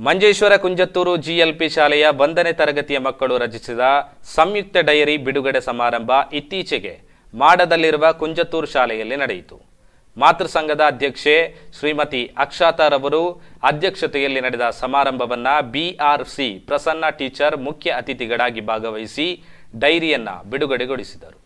ಮಂಜೇಶ್ವರ ಕುಂಜತ್ತೂರು ಜಿಎಲ್ಪಿ ಶಾಲೆಯ 1ನೇ ತರಗತಿಯ ಮಕ್ಕಳು ರಚಿಸಿದ ಸಂಯುಕ್ತ ಡೈರಿ ಬಿಡುಗಡೆ ಸಮಾರಂಭ ಇತ್ತೀಚೆಗೆ ಮಾಡದಲ್ಲಿರುವ ಕುಂಜತ್ತೂರು ಶಾಲೆಯಲ್ಲಿ ನಡೆಯಿತು. ಮಾತೃ ಸಂಘದ ಅಧ್ಯಕ್ಷೆ ಶ್ರೀಮತಿ ಅಕ್ಷತಾರವರು ಅಧ್ಯಕ್ಷತೆಯಲ್ಲಿ ನಡೆದ ಸಮಾರಂಭವನ್ನು ಬಿಆರ್ಸಿ ಪ್ರಸನ್ನ ಟೀಚರ್ ಮುಖ್ಯ ಅತಿಥಿಗಳಾಗಿ ಭಾಗವಹಿಸಿ ಡೈರಿಯನ್ನು ಬಿಡುಗಡೆಗೊಳಿಸಿದರು.